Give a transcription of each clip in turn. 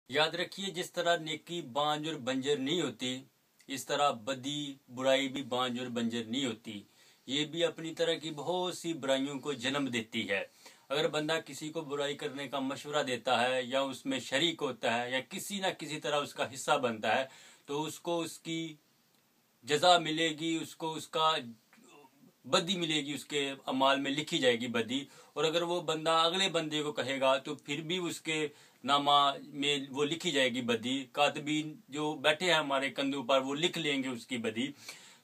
याद रखिए, जिस तरह नेकी बांझ और बंजर नहीं होती, इस तरह बदी बुराई भी बांझ और बंजर नहीं होती। ये भी अपनी तरह की बहुत सी बुराइयों को जन्म देती है। अगर बंदा किसी को बुराई करने का मशवरा देता है या उसमें शरीक होता है या किसी ना किसी तरह उसका हिस्सा बनता है, तो उसको उसकी जजा मिलेगी, उसको उसका बदी मिलेगी, उसके अमाल में लिखी जाएगी बदी। और अगर वो बंदा अगले बंदे को कहेगा तो फिर भी उसके नामा में वो लिखी जाएगी बदी। कातबीन जो बैठे हैं हमारे कंधों पर, वो लिख लेंगे उसकी बदी।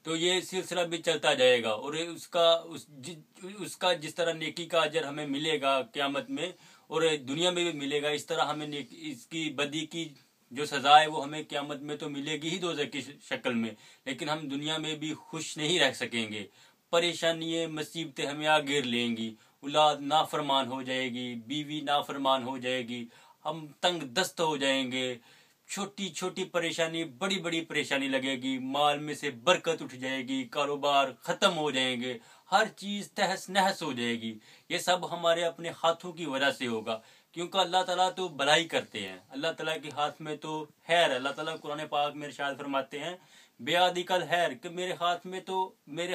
तो ये सिलसिला भी चलता जाएगा। और उसका जिस तरह नेकी का अजर हमें मिलेगा क़यामत में और दुनिया में भी मिलेगा, इस तरह हमें इसकी बदी की जो सजा है वो हमें क़यामत में तो मिलेगी ही दोज़ख की शक्ल में, लेकिन हम दुनिया में भी खुश नहीं रह सकेंगे। परेशानियां मुसीबतें हमें आ घेर लेंगी, औलाद नाफरमान हो जाएगी, बीवी नाफरमान हो जाएगी, हम तंग दस्त हो जाएंगे, छोटी छोटी परेशानी बड़ी बड़ी परेशानी लगेगी, माल में से बरकत उठ जाएगी, कारोबार खत्म हो जाएंगे, हर चीज तहस नहस हो जाएगी। ये सब हमारे अपने हाथों की वजह से होगा, क्योंकि अल्लाह ताला तो भलाई करते हैं। अल्लाह ताला के हाथ में तो खैर है। अल्लाह ताला कुरान पाक में इरशाद फरमाते हैं, बेआदिकल खैर, कि मेरे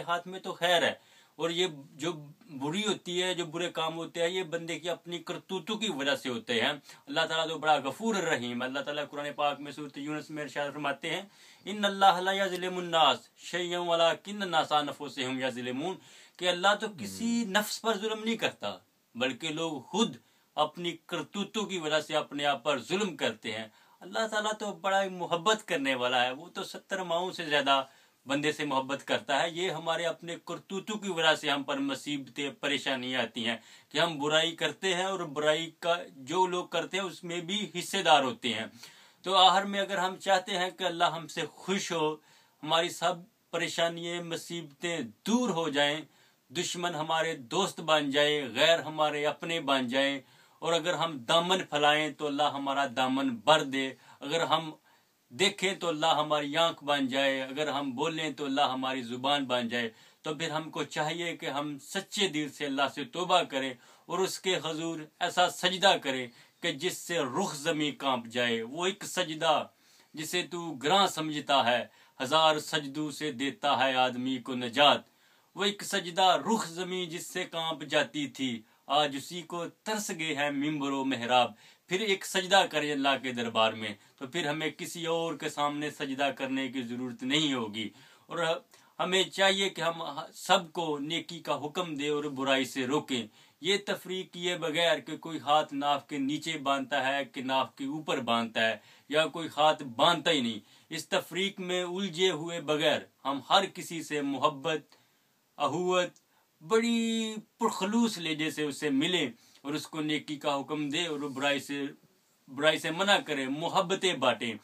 हाथ में तो खैर है। और ये जो बुरी होती है, जो बुरे काम होते हैं, ये बंदे की अपनी करतूतों की वजह से होते हैं। अल्लाह ताला तो बड़ा गफूर रहीम। अल्लाह ताला कुरान पाक में सूरत यूनुस में इरशाद फरमाते हैं, इन्नल्लाह ला यज़लिमुन नास शयअन वलाकिन्न नासा अनफुसहुम यज़लिमून, कि अल्लाह तो किसी नफ्स पर जुल्म नहीं करता, बल्कि लोग खुद अपनी करतूतों की वजह से अपने आप पर जुल्म करते हैं। अल्लाह ताला तो बड़ा मोहब्बत करने वाला है, वो तो 70 माओं से ज्यादा बंदे से मोहब्बत करता है। ये हमारे अपने करतूतों की वजह से हम पर मुसीबतें परेशानियां आती हैं कि हम बुराई करते हैं, और बुराई का जो लोग करते हैं उसमें भी हिस्सेदार होते हैं। तो आखिर में अगर हम चाहते हैं कि अल्लाह हमसे खुश हो, हमारी सब परेशानियां मुसीबतें दूर हो जाएं, दुश्मन हमारे दोस्त बन जाए, गैर हमारे अपने बन जाएं, और अगर हम दामन फैलाएं तो अल्लाह हमारा दामन भर दे, अगर हम देखें तो अल्लाह हमारी आंख बन जाए, अगर हम बोलें तो अल्लाह हमारी जुबान बन जाए, तो फिर हमको चाहिए कि हम सच्चे दिल से अल्लाह से तौबा करें और उसके हजूर ऐसा सजदा करें कि जिससे रुख ज़मीं कांप जाए। वो एक सजदा जिसे तू ग्रां समझता है, हजार सजदों से देता है आदमी को नजात। वो एक सजदा रुख ज़मीं जिससे कांप जाती थी, आज उसी को तरस गए हैं मिंबरो मेहराब। फिर एक सजदा करें अल्लाह के दरबार में, तो फिर हमें किसी और के सामने सजदा करने की जरूरत नहीं होगी। और हमें चाहिए कि हम सबको नेकी का हुक्म दे और बुराई से रोकें। ये तफरीक किए बगैर कि कोई हाथ नाफ के नीचे बांधता है कि नाफ के ऊपर बांधता है, या कोई हाथ बांधता ही नहीं, इस तफरीक में उलझे हुए बगैर हम हर किसी से मोहब्बत अहुवत बड़ी पुरखलूस लेजे से उससे मिले और उसको नेकी का हुक्म दे और बुराई से मना करे, मोहब्बतें बांटे।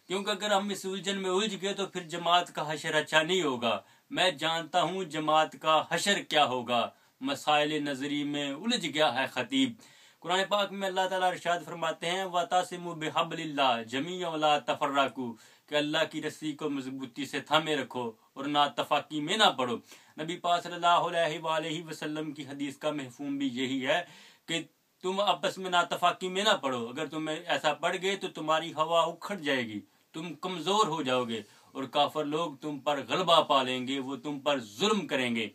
क्योंकि अगर हम इस उलझन में उलझ गए तो फिर जमात का हशर अच्छा नहीं होगा। मैं जानता हूँ जमात का हशर क्या होगा, मसाइल नजरी में उलझ गया है खतीब। कुरान पाक में अल्लाह ताला इरशाद फरमाते हैं, वातासिमु बिहब्लिल्लाह जमीअन वला तफर्रकू, कि अल्लाह की रस्सी को मजबूती से थामे रखो और ना तफाकी में ना पड़ो। नबी पाक सल्लल्लाहु अलैहि वसल्लम की हदीस का महफूम भी यही है कि तुम आपस में ना तफाकी में ना पड़ो। अगर तुम ऐसा पड़ गए तो तुम्हारी हवा उखड़ जाएगी, तुम कमजोर हो जाओगे और काफर लोग तुम पर गलबा पा लेंगे, वो तुम पर जुल्म करेंगे।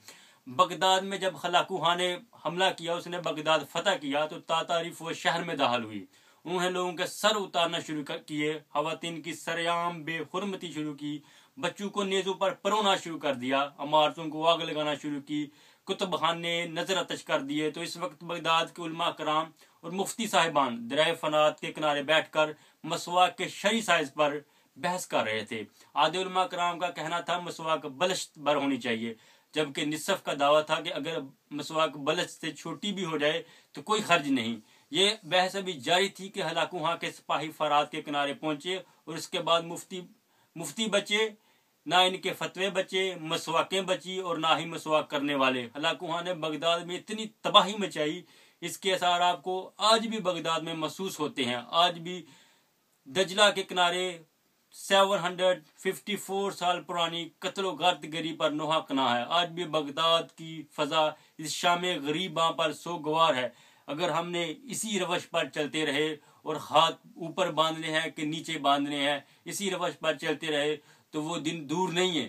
बगदाद में जब खलाकुहा ने हमला किया, उसने बगदाद फतह किया, तो तातारिफ वो शहर में दाखिल हुई। उन्होंने लोगों के सर उतारना शुरू किए, खवातीन की सरेआम बेहुरमती शुरू की, बच्चों को नेजों पर परोना शुरू कर दिया, इमारतों को आग लगाना शुरू की, कुतुब खाने नजर आतश कर दिए। तो इस वक्त बगदाद के उलमा कराम और मुफ्ती साहिबान दरिया फनात के किनारे बैठकर मसवाक के शरी साइज पर बहस कर रहे थे। आधे उलमा कराम का कहना था मसवाक बलश भर होनी चाहिए, जबकि निसफ का दावा था कि अगर मसवाक बलश से छोटी भी हो जाए तो कोई खर्च नहीं। ये बहस अभी जारी थी कि हलाकुहा के सिपाही फरात के किनारे पहुंचे और इसके बाद मुफ्ती बचे, ना इनके फतवे बचे, मसवाकें बची और ना ही मसवाक करने वाले। हलाकुहा ने बगदाद में इतनी तबाही मचाई, इसके असर आपको आज भी बगदाद में महसूस होते हैं। आज भी दजला के किनारे 754 साल पुरानी कत्लो गर्दगरी पर नोहा कना है। आज भी बगदाद की फजा इस शाम गरीबा पर सोगवार है। अगर हमने इसी रवश पर चलते रहे اور ہاتھ اوپر باندھنے ہیں کہ نیچے باندھنے ہیں، اسی روش پر چلتے رہے تو وہ دن دور نہیں ہے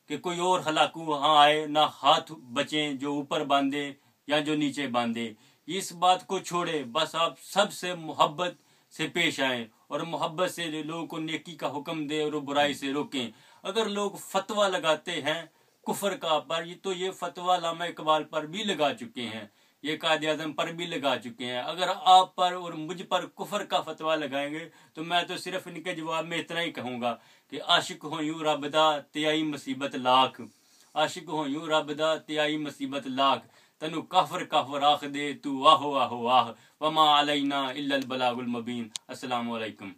کہ کوئی اور ہلاکو وہاں آئے، نہ ہاتھ بچیں جو اوپر باندھے یا جو نیچے باندھے۔ اس بات کو چھوڑے، بس آپ سب سے محبت سے پیش آئیں اور محبت سے لوگوں کو نیکی کا حکم دے اور برائی سے روکیں۔ اگر لوگ فتویٰ لگاتے ہیں کفر کا پر، تو یہ فتویٰ علامہ اقبال پر بھی لگا چکے ہیں، یہ قائد اعظم پر بھی لگا چکے ہیں۔ اگر آپ پر اور مجھ پر کفر کا فتویٰ لگائیں گے تو میں تو صرف ان کے جواب میں اتنا ہی کہوں گا کہ عاشق ہوں یوں رب دا تے آئی مصیبت لاکھ، عاشق ہوں یوں رب دا تے آئی مصیبت لاکھ، تنو کافر کافر آخ دے تو آہو آہو آہ، وما علینا الا البلاغ المبین۔ السلام علیکم۔